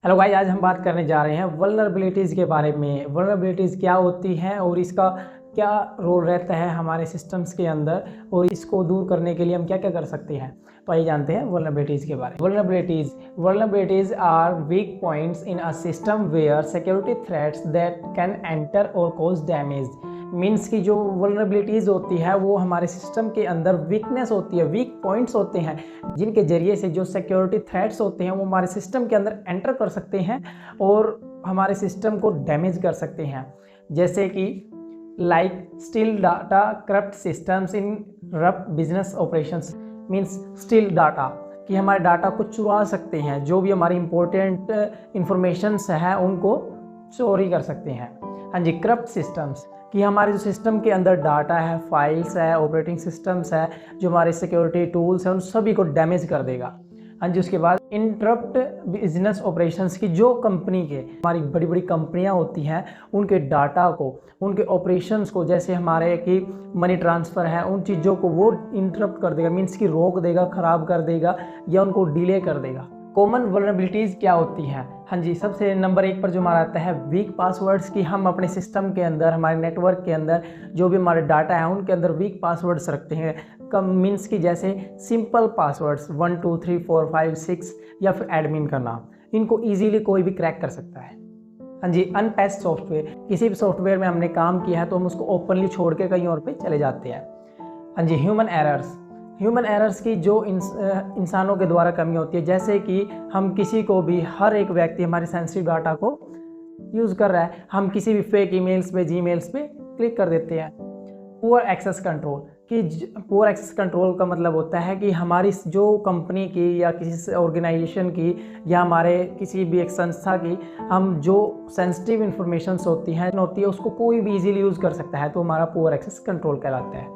Hello guys, आज हम बात करने जा रहे हैं वल्नरेबिलिटीज़ के बारे में। वल्नरेबिलिटीज़ क्या होती हैं और इसका क्या रोल रहता है हमारे सिस्टम्स के अंदर, और इसको दूर करने के लिए हम क्या क्या कर सकते हैं। तो आइए जानते हैं वल्नरेबिलिटीज़ के बारे में। Vulnerabilities are weak points in a system where security threats that can enter or cause damage. Means की जो वल्नरेबिलिटीज़ होती है वो हमारे सिस्टम के अंदर वीकनेस होती है, वीक पॉइंट्स होते हैं जिनके ज़रिए से जो सिक्योरिटी थ्रेट्स होते हैं वो हमारे सिस्टम के अंदर एंटर कर सकते हैं और हमारे सिस्टम को डैमेज कर सकते हैं। जैसे कि like steal data corrupt systems interrupt business operations. Means steal data कि हमारे डाटा को चुरा सकते हैं, जो भी हमारी इंपॉर्टेंट इंफॉर्मेशंस हैं उनको चोरी कर सकते हैं। हाँ जी, करप्ट सिस्टम्स कि हमारे जो सिस्टम के अंदर डाटा है, फाइल्स है, ऑपरेटिंग सिस्टम्स है, जो हमारे सिक्योरिटी टूल्स हैं उन सभी को डैमेज कर देगा। हाँ जी, उसके बाद इंटरप्ट बिजनेस ऑपरेशंस की जो कंपनी के हमारी बड़ी बड़ी कंपनियां होती हैं उनके डाटा को, उनके ऑपरेशंस को, जैसे हमारे कि मनी ट्रांसफ़र है, उन चीज़ों को वो इंटरप्ट कर देगा। मीन्स कि रोक देगा, ख़राब कर देगा या उनको डिले कर देगा। कॉमन वल्नरेबिलिटीज़ क्या होती हैं? हाँ जी, सबसे नंबर 1 पर जो हमारा आता है वीक पासवर्ड्स की हम अपने सिस्टम के अंदर, हमारे नेटवर्क के अंदर जो भी हमारे डाटा है उनके अंदर वीक पासवर्ड्स रखते हैं। कम मीन्स की जैसे सिंपल पासवर्ड्स 1 2 3 4 5 6 या फिर एडमिन का नाम, इनको ईजीली कोई भी क्रैक कर सकता है। हाँ जी, अनपैच्ड सॉफ्टवेयर, किसी भी सॉफ्टवेयर में हमने काम किया है तो हम उसको ओपनली छोड़ के कहीं और पे चले जाते हैं। हाँ जी, ह्यूमन एरर्स की जो इंसानों के द्वारा कमी होती है, जैसे कि हम किसी को भी, हर एक व्यक्ति हमारे सेंसिटिव डाटा को यूज़ कर रहा है, हम किसी भी फेक ईमेल्स पे, जीमेल्स पे क्लिक कर देते हैं। पुअर एक्सेस कंट्रोल कि पुअर एक्सेस कंट्रोल का मतलब होता है कि हमारी जो कंपनी की या किसी ऑर्गेनाइजेशन की या हमारे किसी भी एक संस्था की हम जो सेंसिटिव इंफॉर्मेशंस होती है उसको कोई भी इजीली यूज़ कर सकता है, तो हमारा पुअर एक्सेस कंट्रोल कहलाता है।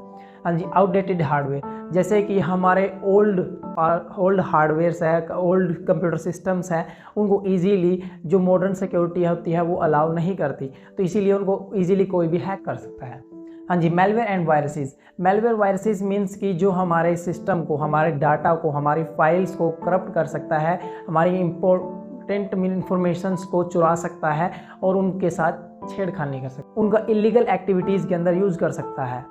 हाँ जी, आउटडेटेड हार्डवेयर, जैसे कि हमारे ओल्ड हार्डवेयर्स है, ओल्ड कंप्यूटर सिस्टम्स हैं, उनको इजीली जो मॉडर्न सिक्योरिटी होती है वो अलाउ नहीं करती, तो इसीलिए उनको इजीली कोई भी हैक कर सकता है। हाँ जी, मेलवेयर एंड वायरसेस मीन्स कि जो हमारे सिस्टम को, हमारे डाटा को, हमारी फाइल्स को करप्ट कर सकता है, हमारी इंपॉर्टेंट इंफॉर्मेशंस को चुरा सकता है और उनके साथ छेड़खानी कर सकता है, उनका इलीगल एक्टिविटीज़ के अंदर यूज़ कर सकता है।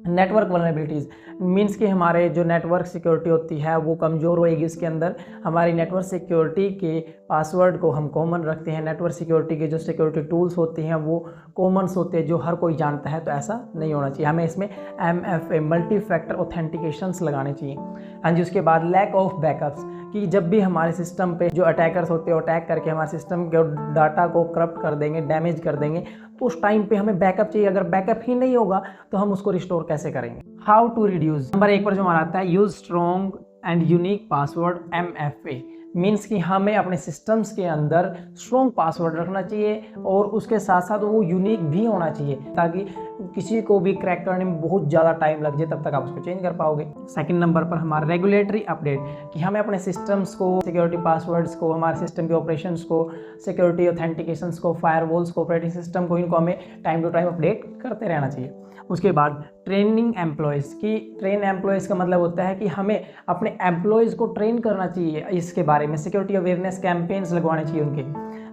नेटवर्क वल्नरेबिलिटीज़ मीन्स कि हमारे जो नेटवर्क सिक्योरिटी होती है वो कमज़ोर होएगी, इसके अंदर हमारी नेटवर्क सिक्योरिटी के पासवर्ड को हम कॉमन रखते हैं। नेटवर्क सिक्योरिटी के जो सिक्योरिटी टूल्स होते हैं वो कॉमन्स होते हैं, जो हर कोई जानता है, तो ऐसा नहीं होना चाहिए। हमें इसमें MFA मल्टी फैक्टर ऑथेंटिकेशंस लगाने चाहिए। हाँ जी, उसके बाद लैक ऑफ बैकअप्स कि जब भी हमारे सिस्टम पे जो अटैकर्स होते हैं अटैक करके हमारे सिस्टम के डाटा को करप्ट कर देंगे, डैमेज कर देंगे, तो उस टाइम पे हमें बैकअप चाहिए। अगर बैकअप ही नहीं होगा तो हम उसको रिस्टोर कैसे करेंगे? हाउ टू रिड्यूस, नंबर 1 पर जो हमारा आता है use strong and unique password MFA। Means कि हमें अपने सिस्टम्स के अंदर स्ट्रॉन्ग पासवर्ड रखना चाहिए और उसके साथ साथ वो यूनिक भी होना चाहिए, ताकि किसी को भी क्रैक करने में बहुत ज़्यादा टाइम लग जाए, तब तक आप उसको चेंज कर पाओगे। सेकंड नंबर पर हमारा रेगुलेटरी अपडेट कि हमें अपने सिस्टम्स को, सिक्योरिटी पासवर्ड्स को, हमारे सिस्टम के ऑपरेशंस को, सिक्योरिटी ऑथेंटिकेशंस को, फायरवॉल्स को, ऑपरेटिंग सिस्टम को, इनको हमें टाइम टू टाइम अपडेट करते रहना चाहिए। उसके बाद ट्रेनिंग एम्प्लॉयज़ की, ट्रेन एम्प्लॉयज़ का मतलब होता है कि हमें अपने एम्प्लॉयज़ को ट्रेन करना चाहिए इसके बारे में, सिक्योरिटी अवेयरनेस कैंपेन्स लगवाने चाहिए उनके।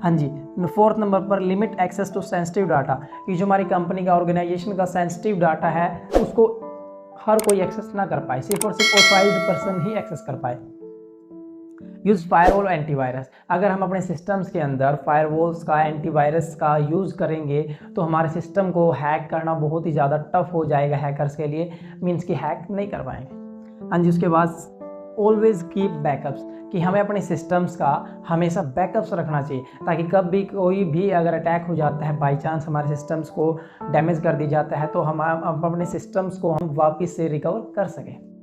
हाँ जी, 4th नंबर पर limit access to sensitive data कि जो हमारी कंपनी का, ऑर्गेनाइजेशन का सेंसिटिव डाटा है उसको हर कोई एक्सेस ना कर पाए, सिर्फ और सिर्फ ऑथराइज्ड पर्सन ही एक्सेस कर पाए। यूज़ फायरवॉल एंटीवायरस, अगर हम अपने सिस्टम्स के अंदर फायरवॉल्स का, एंटीवायरस का यूज़ करेंगे तो हमारे सिस्टम को हैक करना बहुत ही ज़्यादा टफ हो जाएगा हैकर्स के लिए, मीन्स कि हैक नहीं कर पाएंगे। हाँ जी, उसके बाद ऑलवेज कीप बैकअप्स कि हमें अपने सिस्टम्स का हमेशा बैकअप्स रखना चाहिए, ताकि कभी कोई भी अगर अटैक हो जाता है, बाई चांस हमारे सिस्टम्स को डैमेज कर दी जाता है, तो हम अपने सिस्टम्स को हम वापस से रिकवर कर सकें।